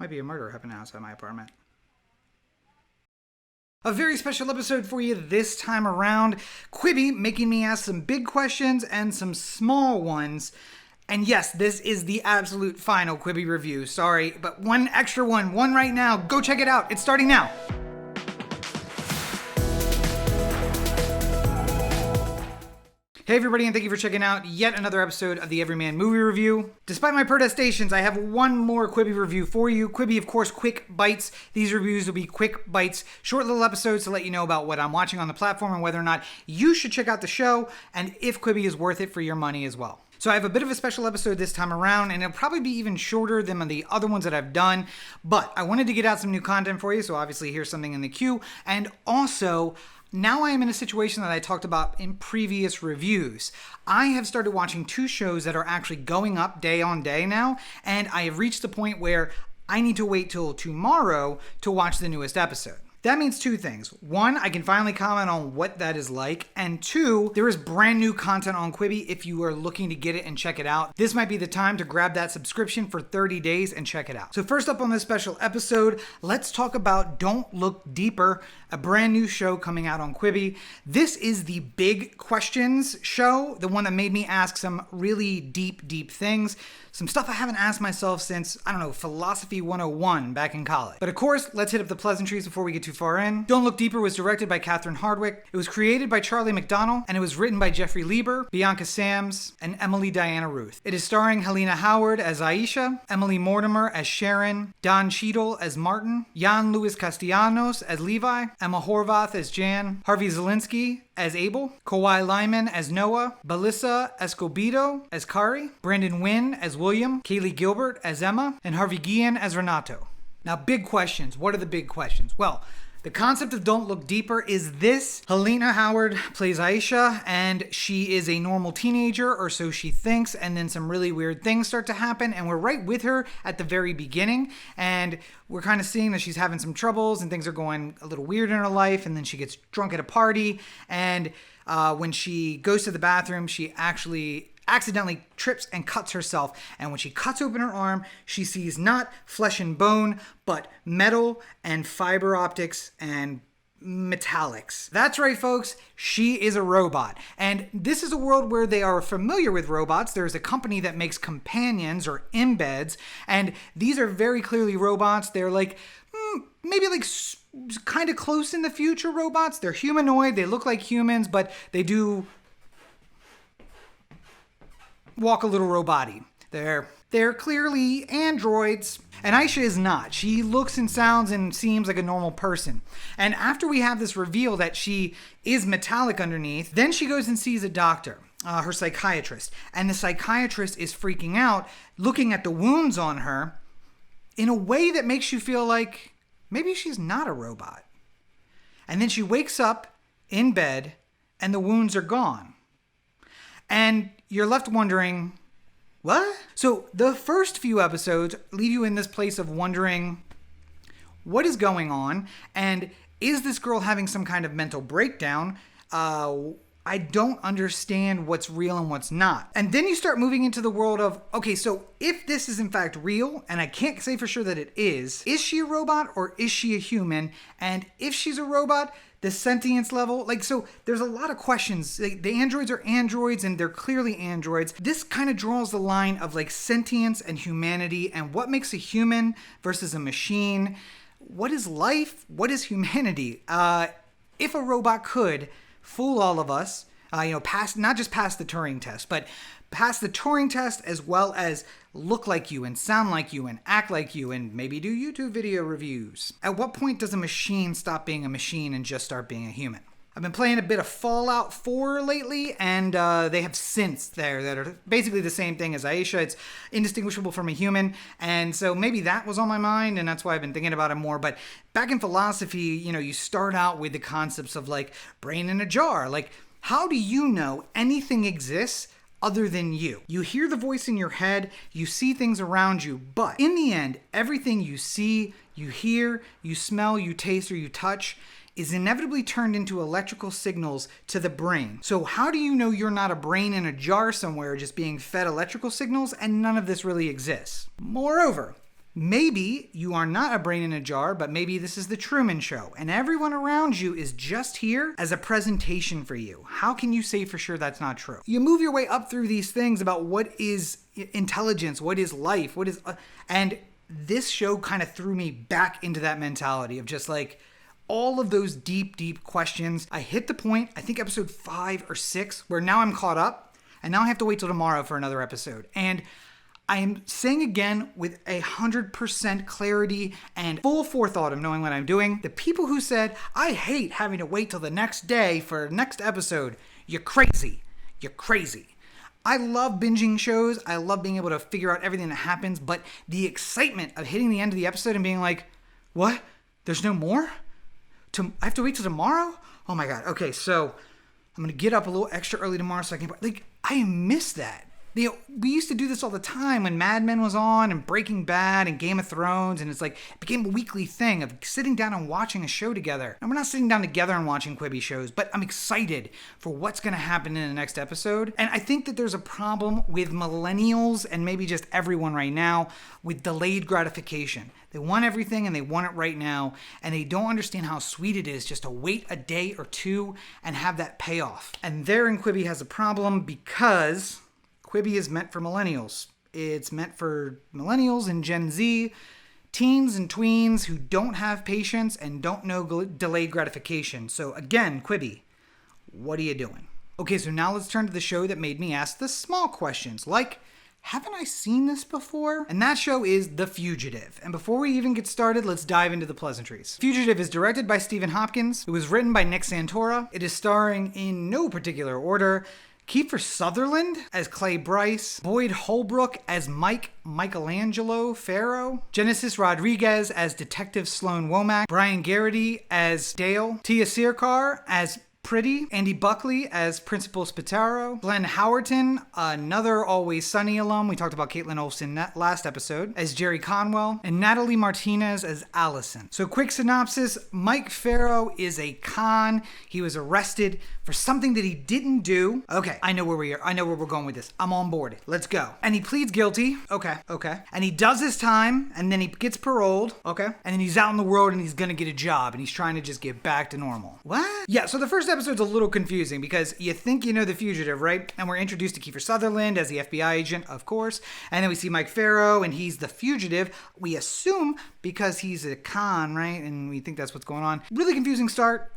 Might be a murder happening outside my apartment. A very special episode for you this time around. Quibi making me ask some big questions and some small ones. And yes, this is the absolute final Quibi review. Sorry, but one extra one right now. Go check it out. It's starting now. Hey everybody, and thank you for checking out yet another episode of the Everyman Movie Review. Despite my protestations, I have one more Quibi review for you. Quibi, of course, quick bites. These reviews will be quick bites, short little episodes to let you know about what I'm watching on the platform and whether or not you should check out the show, and if Quibi is worth it for your money as well. So I have a bit of a special episode this time around, and it'll probably be even shorter than the other ones that I've done, but I wanted to get out some new content for you, so obviously here's something in the queue, and also now I am in a situation that I talked about in previous reviews. I have started watching two shows that are actually going up day on day now, and I have reached the point where I need to wait till tomorrow to watch the newest episode. That means two things. One, I can finally comment on what that is like. And two, there is brand new content on Quibi if you are looking to get it and check it out. This might be the time to grab that subscription for 30 days and check it out. So first up on this special episode, let's talk about Don't Look Deeper, a brand new show coming out on Quibi. This is the Big Questions show, the one that made me ask some really deep things. Some stuff I haven't asked myself since, Philosophy 101 back in college. But of course, let's hit up the pleasantries before we get too far in. Don't Look Deeper was directed by Catherine Hardwicke. It was created by Charlie McDonnell, and it was written by Jeffrey Lieber, Bianca Sams, and Emily Diana Ruth. It is starring Helena Howard as Aisha, Emily Mortimer as Sharon, Don Cheadle as Martin, Jan Luis Castellanos as Levi, Emma Horvath as Jan, Harvey Zielinski as Abel, Kawhi Lyman as Noah, Belissa Escobedo as Kari, Brandon Wynn as William, Kaylee Gilbert as Emma, and Harvey Guillen as Renato. Now, big questions. What are the big questions? Well, the concept of Don't Look Deeper is this. Helena Howard plays Aisha, and she is a normal teenager, or so she thinks, and then some really weird things start to happen, and we're right with her at the very beginning, and we're kind of seeing that she's having some troubles, and things are going a little weird in her life, and then she gets drunk at a party, and when she goes to the bathroom, she actually accidentally trips and cuts herself, and when she cuts open her arm, she sees not flesh and bone, but metal and fiber optics and metallics. That's right, folks. She is a robot. And this is a world where they are familiar with robots. There's a company that makes companions or embeds, and these are very clearly robots. They're like, maybe like kind of close in the future robots. They're humanoid. They look like humans, but they do walk a little robot-y. They're clearly androids, and Aisha is not. She looks and sounds and seems like a normal person. And after we have this reveal that she is metallic underneath, then she goes and sees a doctor, her psychiatrist. And the psychiatrist is freaking out, looking at the wounds on her in a way that makes you feel like maybe she's not a robot. And then she wakes up in bed, and the wounds are gone. And you're left wondering, what? So the first few episodes leave you in this place of wondering, what is going on? And is this girl having some kind of mental breakdown? I don't understand what's real and what's not. And then you start moving into the world of, okay, so if this is in fact real, and I can't say for sure that it is she a robot or is she a human? And if she's a robot, the sentience level, so there's a lot of questions. The androids are androids, and they're clearly androids. This kind of draws the line of sentience and humanity, and what makes a human versus a machine. What is life? What is humanity? If a robot could fool all of us, not just pass the Turing test, but pass the Turing test as well as look like you and sound like you and act like you and maybe do YouTube video reviews. At what point does a machine stop being a machine and just start being a human? I've been playing a bit of Fallout 4 lately, and they have synths there that are basically the same thing as Aisha. It's indistinguishable from a human, and so maybe that was on my mind, and that's why I've been thinking about it more. But back in philosophy, you start out with the concepts of brain in a jar. How do you know anything exists other than you? You hear the voice in your head, you see things around you, but in the end, everything you see, you hear, you smell, you taste, or you touch is inevitably turned into electrical signals to the brain. So how do you know you're not a brain in a jar somewhere just being fed electrical signals and none of this really exists? Moreover, Maybe you are not a brain in a jar, but maybe this is the Truman Show, and everyone around you is just here as a presentation for you. How can you say for sure that's not true? You move your way up through these things about what is intelligence, what is life, and this show kind of threw me back into that mentality of just like all of those deep, deep questions. I hit the point, I think episode 5 or 6, where now I'm caught up, and now I have to wait till tomorrow for another episode. And I am saying again with 100% clarity and full forethought of knowing what I'm doing. The people who said, I hate having to wait till the next day for the next episode, you're crazy. You're crazy. I love binging shows. I love being able to figure out everything that happens, but the excitement of hitting the end of the episode and being like, what? There's no more? I have to wait till tomorrow? Oh my God. Okay, so I'm going to get up a little extra early tomorrow so I can, I miss that. We used to do this all the time when Mad Men was on and Breaking Bad and Game of Thrones, and it's like it became a weekly thing of sitting down and watching a show together. And we're not sitting down together and watching Quibi shows, but I'm excited for what's going to happen in the next episode. And I think that there's a problem with millennials and maybe just everyone right now with delayed gratification. They want everything and they want it right now, and they don't understand how sweet it is just to wait a day or two and have that payoff. And therein Quibi has a problem because Quibi is meant for millennials. It's meant for millennials and Gen Z, teens and tweens who don't have patience and don't know delayed gratification. So again, Quibi, what are you doing? Okay, so now let's turn to the show that made me ask the small questions, like, haven't I seen this before? And that show is The Fugitive. And before we even get started, let's dive into the pleasantries. Fugitive is directed by Stephen Hopkins. It was written by Nick Santora. It is starring, in no particular order, Kiefer Sutherland as Clay Bryce, Boyd Holbrook as Michelangelo Farrow, Genesis Rodriguez as Detective Sloan Womack, Brian Garrity as Dale, Tiya Sircar as Pretty, Andy Buckley as Principal Spataro, Glenn Howerton, another Always Sunny alum, we talked about Caitlin Olsen last episode, as Jerry Conwell, and Natalie Martinez as Allison. So quick synopsis, Mike Farrow is a con. He was arrested for something that he didn't do. Okay, I know where we're going with this. I'm on board. Let's go. And he pleads guilty. Okay. And he does his time, and then he gets paroled. Okay. And then he's out in the world, and he's gonna get a job, and he's trying to just get back to normal. What? Yeah, so the first episode's a little confusing because you think you know The Fugitive, right? And we're introduced to Kiefer Sutherland as the FBI agent, of course. And then we see Mike Farrow, and he's the fugitive. We assume because he's a con, right? And we think that's what's going on. Really confusing start.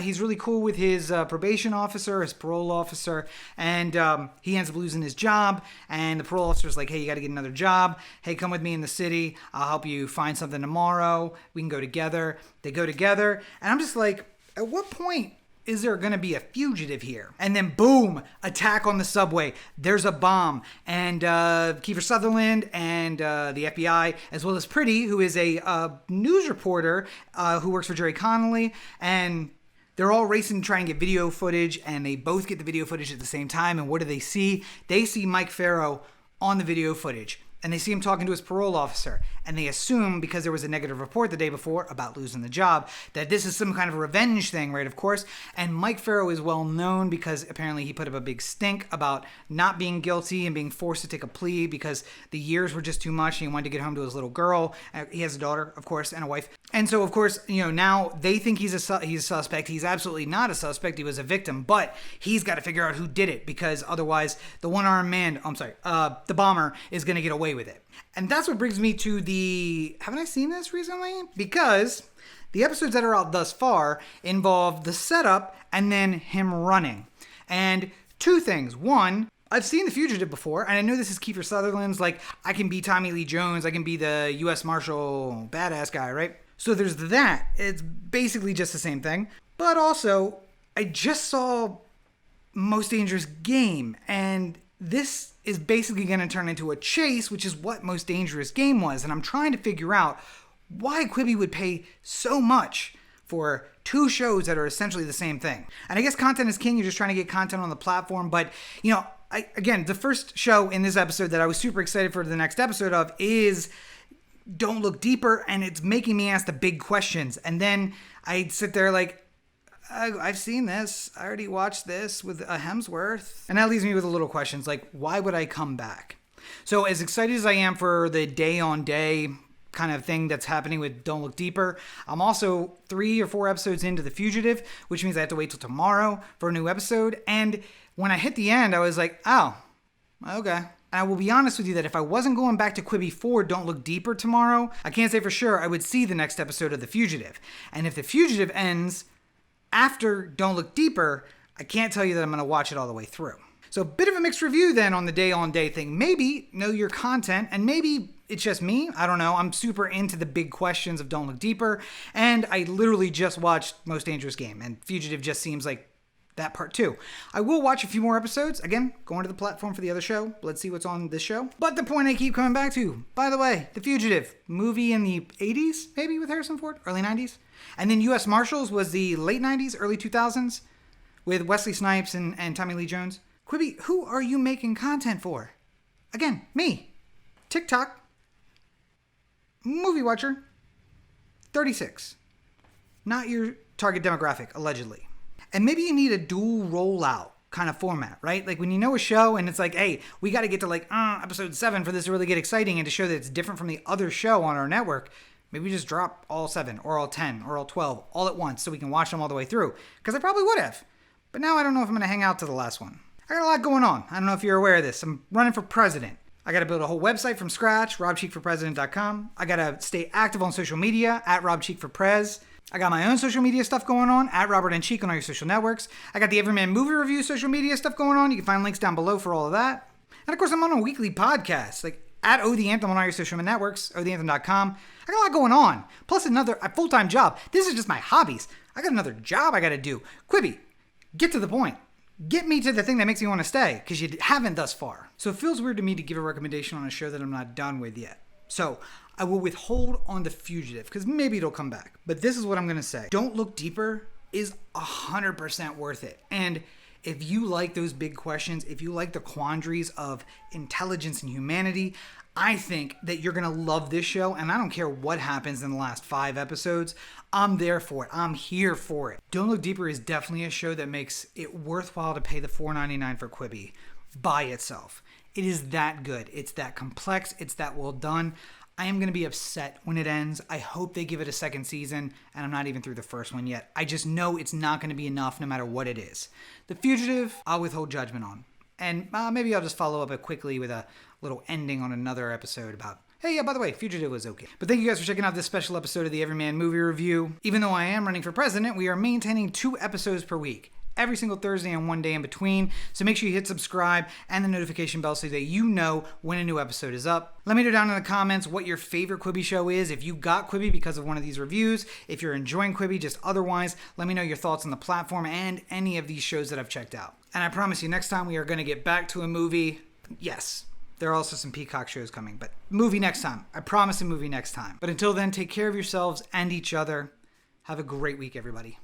He's really cool with his probation officer, his parole officer, and he ends up losing his job. And the parole officer's like, hey, you got to get another job. Hey, come with me in the city. I'll help you find something tomorrow. We can go together. They go together. And I'm just like, at what point is there going to be a fugitive here? And then boom, attack on the subway. There's a bomb. And Kiefer Sutherland and the FBI, as well as Pretty, who is a news reporter who works for Jerry Connolly, and they're all racing to try and get video footage, and they both get the video footage at the same time. And what do they see? They see Mike Farrow on the video footage. And they see him talking to his parole officer, and they assume, because there was a negative report the day before about losing the job, that this is some kind of revenge thing, right, of course. And Mike Farrow is well known because apparently he put up a big stink about not being guilty and being forced to take a plea because the years were just too much and he wanted to get home to his little girl. He has a daughter, of course, and a wife. And so, of course, now they think he's a suspect. He's absolutely not a suspect. He was a victim, but he's got to figure out who did it because otherwise the the bomber is going to get away with it. And that's what brings me to haven't I seen this recently? Because the episodes that are out thus far involve the setup and then him running. And two things. One, I've seen The Fugitive before, and I know this is Kiefer Sutherland's, like, I can be Tommy Lee Jones, I can be the U.S. Marshal badass guy, right? So there's that. It's basically just the same thing. But also, I just saw Most Dangerous Game, and this is basically going to turn into a chase, which is what Most Dangerous Game was. And I'm trying to figure out why Quibi would pay so much for two shows that are essentially the same thing. And I guess content is king. You're just trying to get content on the platform. But, again, the first show in this episode that I was super excited for the next episode of is Don't Look Deeper. And it's making me ask the big questions. And then I sit there like, I've seen this. I already watched this with a Hemsworth. And that leaves me with a little questions like, why would I come back? So as excited as I am for the day-on-day kind of thing that's happening with Don't Look Deeper. I'm also 3 or 4 episodes into The Fugitive, which means I have to wait till tomorrow for a new episode. And when I hit the end, I was like, oh, okay. And I will be honest with you that if I wasn't going back to Quibi for Don't Look Deeper tomorrow, I can't say for sure I would see the next episode of The Fugitive. And if The Fugitive ends after Don't Look Deeper, I can't tell you that I'm going to watch it all the way through. So a bit of a mixed review then on the day-on-day thing. Maybe know your content, and maybe it's just me. I don't know. I'm super into the big questions of Don't Look Deeper, and I literally just watched Most Dangerous Game, and Fugitive just seems like that part too. I will watch a few more episodes. Again, going to the platform for the other show. Let's see what's on this show. But the point I keep coming back to, by the way, The Fugitive, movie in the 80s, maybe with Harrison Ford, early 90s. And then U.S. Marshals was the late 90s, early 2000s, with Wesley Snipes and Tommy Lee Jones. Quibi, who are you making content for? Again, me. TikTok. Movie watcher. 36. Not your target demographic, allegedly. And maybe you need a dual rollout kind of format, right? Like when you know a show and it's like, hey, we got to get to like episode 7 for this to really get exciting and to show that it's different from the other show on our network. Maybe we just drop all 7 or all 10 or all 12 all at once so we can watch them all the way through. Because I probably would have. But now I don't know if I'm going to hang out to the last one. I got a lot going on. I don't know if you're aware of this. I'm running for president. I got to build a whole website from scratch, robcheekforpresident.com. I got to stay active on social media, at robcheekforprez. I got my own social media stuff going on, at Robert and Cheek on all your social networks. I got the Everyman Movie Review social media stuff going on. You can find links down below for all of that. And of course, I'm on a weekly podcast, like at Oh The Anthem on all your social networks, ohtheanthem.com. I got a lot going on. Plus a full-time job. This is just my hobbies. I got another job I got to do. Quibi, get to the point. Get me to the thing that makes me want to stay, because you haven't thus far. So it feels weird to me to give a recommendation on a show that I'm not done with yet. So I will withhold on The Fugitive, because maybe it'll come back. But this is what I'm going to say. Don't Look Deeper is 100% worth it. And if you like those big questions, if you like the quandaries of intelligence and humanity, I think that you're going to love this show, and I don't care what happens in the last 5 episodes. I'm there for it. I'm here for it. Don't Look Deeper is definitely a show that makes it worthwhile to pay the $4.99 for Quibi by itself. It is that good. It's that complex. It's that well done. I am going to be upset when it ends. I hope they give it a second season, and I'm not even through the first one yet. I just know it's not going to be enough no matter what it is. The Fugitive, I'll withhold judgment on. And maybe I'll just follow up it quickly with a little ending on another episode about, hey, yeah, by the way, Fugitive was okay. But thank you guys for checking out this special episode of the Everyman Movie Review. Even though I am running for president, we are maintaining 2 episodes per week, every single Thursday and 1 day in between. So make sure you hit subscribe and the notification bell so that you know when a new episode is up. Let me know down in the comments what your favorite Quibi show is. If you got Quibi because of one of these reviews, if you're enjoying Quibi just otherwise, let me know your thoughts on the platform and any of these shows that I've checked out. And I promise you, next time we are going to get back to a movie. Yes, there are also some Peacock shows coming, but movie next time. I promise a movie next time. But until then, take care of yourselves and each other. Have a great week, everybody.